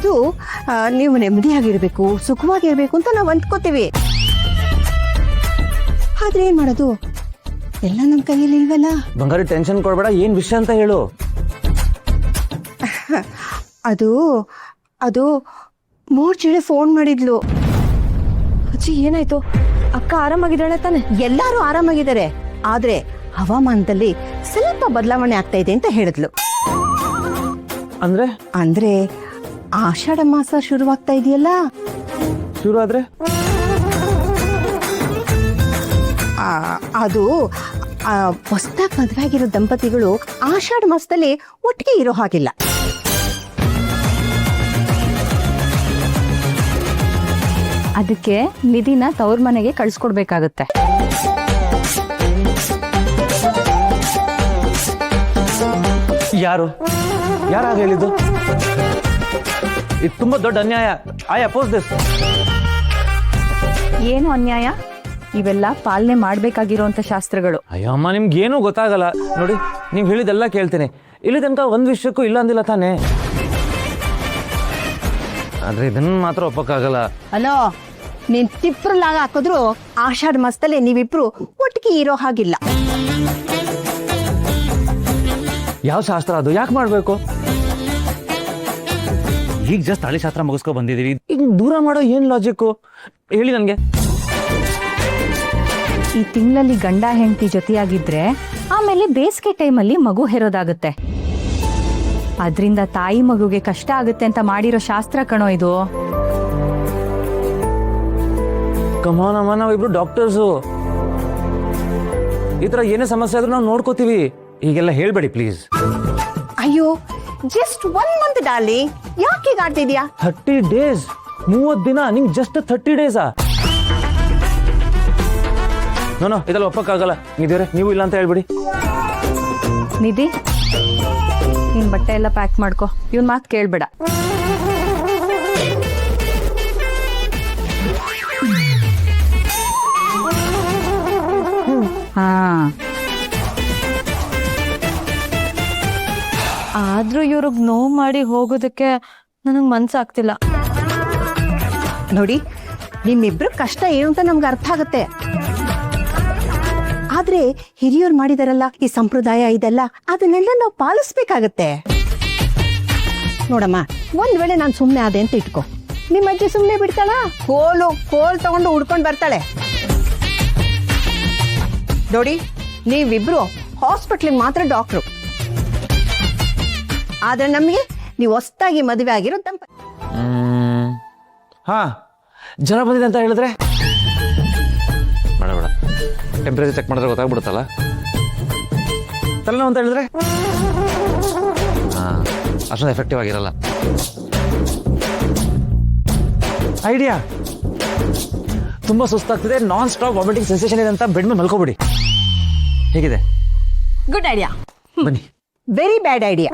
ಅದು ನೀವು ನೆಮ್ಮದಿಯಾಗಿರ್ಬೇಕು, ಸುಖವಾಗಿರ್ಬೇಕು ಅಂತ ನಾವು ಅಂದ್ಕೋತೀವಿ. ಆದ್ರೆ ಏನ್ ಮಾಡೋದು, ಎಲ್ಲ ನಮ್ಮ ಕೈಯಲ್ಲಿ ಇಲ್ವಲ್ಲ. ಬಂಗಾರಿ ಟೆನ್ಷನ್ ಕೊಡ್ಬೇಡ, ಏನ್ ವಿಷಯ ಅಂತ ಹೇಳು. ಅದು ಅದು ಮೂರ್ಚಿಳೆ ಫೋನ್ ಮಾಡಿದ್ಲು. ಅಜ್ಜಿ ಏನಾಯ್ತು? ಅಕ್ಕ ಆರಾಮಾಗಿದ್ದಾಳೆ ತಾನೆ? ಎಲ್ಲಾರು ಆರಾಮಾಗಿದ್ದಾರೆ, ಆದ್ರೆ ಹವಾಮಾನದಲ್ಲಿ ಸ್ವಲ್ಪ ಬದಲಾವಣೆ ಆಗ್ತಾ ಇದೆ ಅಂತ ಹೇಳಿದ್ಲು. ಅಂದ್ರೆ ಆಷಾಢ ಮಾಸ ಶುರುವಾಗ್ತಾ ಇದೆಯಲ್ಲ, ಶುರು ಆದ್ರೆ ಅದು ಹೊಸದಾಗಿ ಮದುವೆ ಆಗಿರೋ ದಂಪತಿಗಳು ಆಷಾಢ ಮಾಸದಲ್ಲಿ ಒಟ್ಟಿಗೆ ಇರೋ ಹಾಗಿಲ್ಲ. ಅದಕ್ಕೆ ನಿಧಿನ ತವ್ರ ಮನೆಗೆ ಕಳ್ಸ್ಕೊಡ್ಬೇಕಾಗತ್ತೆ. ಯಾರಾಗ ಹೇಳಿದ್ದು? ಇದು ತುಂಬಾ ದೊಡ್ಡ ಅನ್ಯಾಯ. I oppose this. ಏನು ಅನ್ಯಾಯ? ಇವೆಲ್ಲ ಪಾಲನೆ ಮಾಡ್ಬೇಕಾಗಿರೋಂಥ ಶಾಸ್ತ್ರಗಳು. ಅಯ್ಯೋ ಅಮ್ಮ, ನಿಮ್ಗೇನು ಗೊತ್ತಾಗಲ್ಲ ನೋಡಿ. ನೀವು ಹೇಳಿದೆಲ್ಲ ಕೇಳ್ತೀನಿ, ಇಲ್ಲಿ ತನಕ ಒಂದ್ ವಿಷಯಕ್ಕೂ ಇಲ್ಲ ಅಂದಿಲ್ಲ ತಾನೇ. ಆದ್ರೆ ಇದನ್ನ ಮಾತ್ರ ಒಪ್ಪಕ್ಕಾಗಲ್ಲ. ಅಲೋ, ನೀನ್ ತಿಪ್ರಲಾಗ ಹಾಕಿದ್ರು ಆಷಾಢ ಮಾಸದಲ್ಲಿ ನೀವಿಬ್ರು ಒಟ್ಟಿಗೆ ಇರೋ ಹಾಗಿಲ್ಲ. ಯಾವ ಶಾಸ್ತ್ರ ಅದು? ಯಾಕೆ ಮಾಡ್ಬೇಕು? ಈಗ ಜಸ್ಟ್ ಹಳಿ ಶಾಸ್ತ್ರ ಮುಗಿಸ್ಕೊ ಬಂದಿದೀವಿ, ಈಗ ದೂರ ಮಾಡೋ ಏನ್ ಲಾಜಿಕ್ಕು ಹೇಳಿ ನನ್ಗೆ. ಈ ತಿಂಗಳಲ್ಲಿ ಗಂಡ ಹೆಂಡತಿ ಜೊತೆಯಾಗಿದ್ರೆ ಆಮೇಲೆ ಬೇಸಿಗೆ ಟೈಮಲ್ಲಿ ಮಗು ಹೆರೋದಾಗುತ್ತೆ. ಅದ್ರಿಂದ ತಾಯಿ ಮಗುಗೆ ಕಷ್ಟ ಆಗುತ್ತೆ ಅಂತ ಮಾಡಿರೋ ಶಾಸ್ತ್ರ ಕಣೋ ಇದು. ಕಮಾನ್ ಅಮ್ಮ, ನಾವಿಬ್ರು ಡಾಕ್ಟರ್ಸು. ಈ ತರ ಏನೇ ಸಮಸ್ಯೆ ಆದ್ರೂ ನಾವು ನೋಡ್ಕೋತೀವಿ. ಈಗೆಲ್ಲ ಹೇಳ್ಬೇಡಿ ಪ್ಲೀಸ್. ಅಯ್ಯೋ, ಜಸ್ಟ್ 1 ಮಂತ್ ಡಾರ್ಲಿಂಗ್, ಯಾಕೆ ಈಗ ಆಡ್ತಿದ್ಯಾ? 30 days, 30 ದಿನ, ನಿಂಗೆ ಜಸ್ಟ್ 30 ಡೇಸಾ? ನೋ, ಇದೆಲ್ಲ ಒಪ್ಪಕ್ಕಾಗಲ್ಲ. ನೀವೇರೆ ನೀವು ಇಲ್ಲ ಅಂತ ಹೇಳ್ಬಿಡಿ. ನಿಧಿ, ನಿನ್ ಬಟ್ಟೆ ಎಲ್ಲ ಪ್ಯಾಕ್ ಮಾಡ್ಕೊ, ಇವನ್ ಮಾತು ಕೇಳ್ಬೇಡ. ಹಾ, ಆದ್ರೂ ಇವ್ರಿಗೆ ನೋವು ಮಾಡಿ ಹೋಗೋದಕ್ಕೆ ನನಗ್ ಮನ್ಸಾಗ್ತಿಲ್ಲ. ನೋಡಿ, ನಿಮ್ಮಿಬ್ರು ಕಷ್ಟ ಏನು ಅಂತ ನಮ್ಗೆ ಅರ್ಥ ಆಗುತ್ತೆ. ಆದ್ರೆ ಹಿರಿಯರು ಮಾಡಿದಾರಲ್ಲ ಈ ಸಂಪ್ರದಾಯ ಇದೆಲ್ಲ, ಅದನ್ನೆಲ್ಲ ನಾವು ಪಾಲಿಸ್ಬೇಕಾಗತ್ತೆ. ನೋಡಮ್ಮ, ಒಂದ್ ವೇಳೆ ನಾನು ಸುಮ್ನೆ ಆದೆ ಅಂತ ಇಟ್ಕೋ, ನಿಮ್ಮ ಅಜ್ಜಿ ಸುಮ್ನೆ ಬಿಡ್ತಾಳ? ಕೋಲ್ ತಗೊಂಡು ಹುಡ್ಕೊಂಡ್ ಬರ್ತಾಳೆ. ನೋಡಿ, ನೀವಿಬ್ರು ಹಾಸ್ಪಿಟ್ಲಿಗೆ ಮಾತ್ರ ಡಾಕ್ಟ್ರು, ಆದ್ರೆ ನಮ್ಗೆ ನೀವು ಹೊಸದಾಗಿ ಮದುವೆ ಆಗಿರೋ ದಂಪತಿ. ಹಾ, ಜ್ವರ ಬಂದಿದೆ ಅಂತ ಹೇಳಿದ್ರೆ ಬೇಡ, ಟೆಂಪರೇಚರ್ ಚೆಕ್ ಮಾಡಿದ್ರೆ ಗೊತ್ತಾಗ್ಬಿಡುತ್ತಲ್ಲ. ತಲೆನೋವು ಅಂತ ಹೇಳಿದ್ರೆ ಅಷ್ಟೊಂದು ಎಫೆಕ್ಟಿವ್ ಆಗಿರಲ್ಲ. ಐಡಿಯಾ, ತುಂಬಾ ಸುಸ್ತಾಗ್ತಿದೆ, ನಾನ್ ಸ್ಟಾಪ್ ವಾಮಿಟಿಂಗ್ ಸೆನ್ಸೇಷನ್ ಇದೆ ಅಂತ ಬೆಡ್ ಮೇಲೆ ಮಲ್ಕೋಬಿಡಿ. ಹೇಗಿದೆ? Good idea. ಬನ್ನಿ. Very bad idea.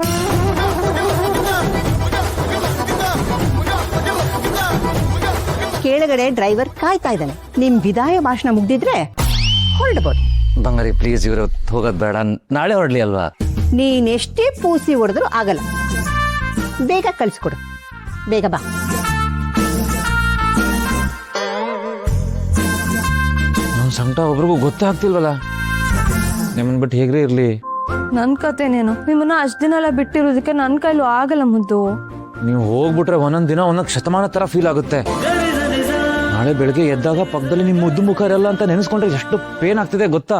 ಕೆಳಗಡೆ ಡ್ರೈವರ್ ಕಾಯ್ತಾ ಇದ್ದಾನೆ. ನಿಮ್ ವಿದಾಯ ಭಾಷಣ ಮುಗ್ದಿದ್ರೆ ಹೊರಡ್ಬೋದು. ಬಂಗಾರಿ ಪ್ಲೀಸ್, ಇವರು ಹೋಗೋದ್ ಬೇಡ, ನಾಳೆ ಹೊರಡ್ಲಿ ಅಲ್ವಾ? ನೀನ್ ಎಷ್ಟೇ ಪೂಸಿ ಹೊಡೆದ್ರು ಆಗಲ್ಲ. ಬೇಗ ಕಳ್ಸಿಕೊಡು, ಬೇಗ ಬಾ. ನಮ್ ಸಂಕಟ ಒಬ್ರಿಗೂ ಗೊತ್ತೇ ಆಗ್ತಿಲ್ವಲ್ಲ. ನಿಮ್ಮನ್ ಬಿಟ್ಟು ಹೇಗ್ರಿ ಇರ್ಲಿ? ನನ್ ಕತೆನೇನು, ನಿಮ್ಮನ್ನ ಅಷ್ಟ್ ದಿನ ಎಲ್ಲ ಬಿಟ್ಟಿರೋದಕ್ಕೆ ನನ್ ಕೈಲೂ ಆಗಲ್ಲ ಮುದ್ದು. ನೀವು ಹೋಗ್ಬಿಟ್ರೆ ಒಂದೊಂದ್ ದಿನ ಒಂದೊಂದ್ ಶತಮಾನ ತರ ಫೀಲ್ ಆಗುತ್ತೆ. ನಾಳೆ ಬೆಳಗ್ಗೆ ಎದ್ದಾಗ ಪಕ್ಕದಲ್ಲಿ ನಿಮ್ ಮುದ್ದು ಮುಖ ಇರಲ್ಲ ಅಂತ ನೆನೆಸ್ಕೊಂಡ್ರೆ ಎಷ್ಟು ಪೇನ್ ಆಗ್ತಿದೆ ಗೊತ್ತಾ?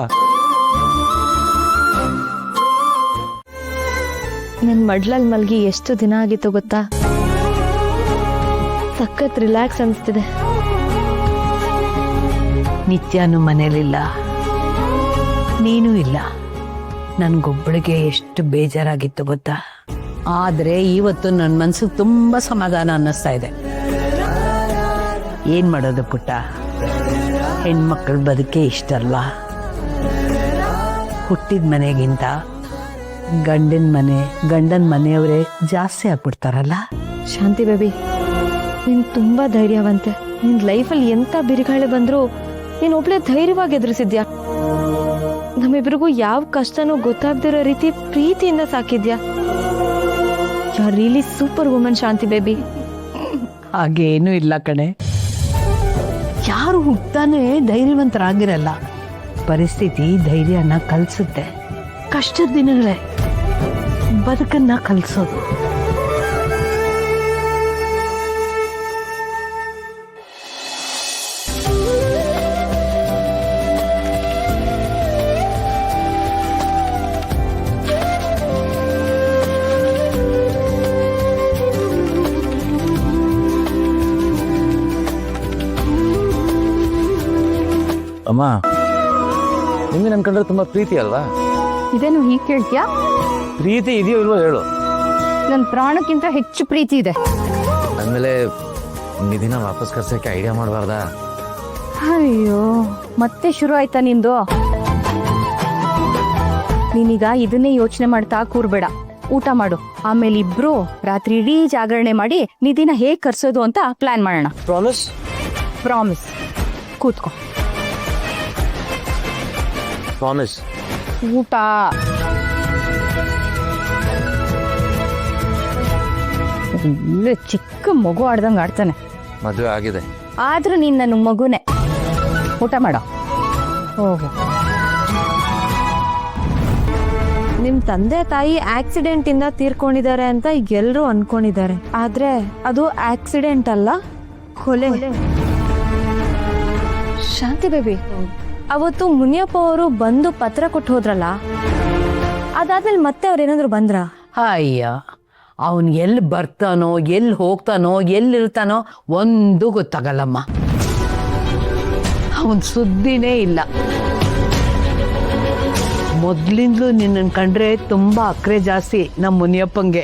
ನನ್ ಮಡ್ಲಲ್ಲಿ ಮಲ್ಗಿ ಎಷ್ಟು ದಿನ ಆಗಿತ್ತು ಗೊತ್ತಾ? ಸಖತ್ ರಿಲ್ಯಾಕ್ಸ್ ಅನಿಸ್ತಿದೆ. ನಿತ್ಯನೂ ಮನೇಲಿಲ್ಲ, ನೀನು ಇಲ್ಲ. ನನ್ಗೊಬ್ಬಳಿಗೆ ಎಷ್ಟು ಬೇಜಾರಾಗಿತ್ತು ಗೊತ್ತಾ? ಆದ್ರೆ ಇವತ್ತು ನನ್ನ ಮನ್ಸಿಗೆ ತುಂಬಾ ಸಮಾಧಾನ ಅನ್ನಿಸ್ತಾ ಇದೆ. ಏನ್ ಮಾಡೋದು ಪುಟ್ಟ, ಹೆಣ್ಮಕ್ಳ ಬದುಕೆ ಇಷ್ಟ ಅಲ್ವಾ? ಹುಟ್ಟಿದ ಮನೆಗಿಂತ ಗಂಡನ ಮನೆಯವರೇ ಜಾಸ್ತಿ ಆಗ್ಬಿಡ್ತಾರಲ್ಲ. ಶಾಂತಿ ಬೇಬಿ, ನೀನ್ ತುಂಬಾ ಧೈರ್ಯವಂತೆ. ನಿನ್ ಲೈಫಲ್ಲಿ ಎಂತ ಬಿರುಗಾಳಿ ಬಂದ್ರು ನೀನ್ ಒಬ್ಳೆ ಧೈರ್ಯವಾಗಿ ಎದುರಿಸಿದ್ಯಾ. ನಮ್ಮಿಬ್ರಿಗೂ ಯಾವ ಕಷ್ಟನೂ ಗೊತ್ತಾಗ್ದಿರೋ ರೀತಿ ಪ್ರೀತಿಯಿಂದ ಸಾಕಿದ್ಯಾ. You are really super woman Shanti baby. ಹಾಗೇನೂ ಇಲ್ಲ ಕಣೆ. ಯಾರು ಹುಟ್ಟಾನೆ ಧೈರ್ಯವಂತರಾಗಿರಲ್ಲ. ಪರಿಸ್ಥಿತಿ ಧೈರ್ಯನ ಕಲಿಸುತ್ತೆ. ಕಷ್ಟದ ದಿನಗಳೇ ಬದುಕನ್ನ ಕಲಿಸೋದು. ಅಮ್ಮ, ನಿಮಗೆ ನನ್ನ ಕಂಡ್ರೆ ತುಂಬಾ ಪ್ರೀತಿ ಅಲ್ವಾ? ಇದೇನು ಹೀಗೆ ಕೇಳ್ತೀಯಾ? ಪ್ರೀತಿ ಇದೆಯೋ ಇಲ್ವೋ ಹೇಳು. ನನ್ನ ಪ್ರಾಣಕ್ಕಿಂತ ಹೆಚ್ಚು ಪ್ರೀತಿ ಇದೆ. ಅಂದಮೇಲೆ ನಿಧಿನ ವಾಪಸ್ ಕರ್ಸಕ್ಕೆ ಐಡಿಯಾ ಮಾಡಬಾರ್ದಾ? ಅಯ್ಯೋ, ಮತ್ತೆ ಶುರು ಆಯ್ತಾ ನಿಂದು? ನೀನೀಗ ಇದನ್ನೇ ಯೋಚನೆ ಮಾಡ್ತಾ ಕೂರ್ಬೇಡ. ಊಟ ಮಾಡು. ಆಮೇಲೆ ಇಬ್ರು ರಾತ್ರಿ ಇಡೀ ಜಾಗರಣೆ ಮಾಡಿ ನಿಧಿನ ಹೇಗ್ ಕರ್ಸೋದು ಅಂತ ಪ್ಲಾನ್ ಮಾಡೋಣ. ಪ್ರಾಮಿಸ್? ಪ್ರಾಮಿಸ್. ಕೂತ್ಕೋ. ಪ್ರಾಮಿಸ್. ಊಟ. ಇಲ್ಲೇ ಚಿಕ್ಕ ಮಗು ಆಡ್ದಂಗೆ ಆಡ್ತಾನೆ. ಮದುವೆ ಆಗಿದೆ ಆದ್ರೂ ನೀನ್ ನನ್ನ ಮಗುನೇ. ಊಟ ಮಾಡೋ. ಓಹೋ, ನಿಮ್ ತಂದೆ ತಾಯಿ ಆಕ್ಸಿಡೆಂಟ್ ಇಂದ ತೀರ್ಕೊಂಡಿದ್ದಾರೆ ಅಂತ ಎಲ್ರೂ ಅನ್ಕೊಂಡಿದ್ದಾರೆ. ಆದ್ರೆ ಅದು ಆಕ್ಸಿಡೆಂಟ್ ಅಲ್ಲ, ಕೊಲೆ. ಶಾಂತಿ ಬೇಬಿ, ಅವತ್ತು ಮುನಿಯಪ್ಪ ಅವರು ಬಂದು ಪತ್ರ ಕೊಟ್ಟು ಹೋದ್ರಲ್ಲ, ಅದಾದ್ಮೇಲೆ ಮತ್ತೆ ಅವ್ರೇನಾದ್ರು ಬಂದ್ರ? ಅಯ್ಯ, ಅವನ್ ಎಲ್ಲಿ ಬರ್ತಾನೋ, ಎಲ್ಲಿ ಹೋಗ್ತಾನೋ, ಎಲ್ಲಿರ್ತಾನೋ ಒಂದು ಗೊತ್ತಾಗಲ್ಲಮ್ಮ. ಅವನ್ ಸುದ್ದಿನೇ ಇಲ್ಲ. ಮೊದ್ಲಿಂದಲೂ ನಿನ್ನನ್ ಕಂಡ್ರೆ ತುಂಬಾ ಅಕ್ರೆ ಜಾಸ್ತಿ ನಮ್ಮ ಮುನಿಯಪ್ಪಂಗೆ.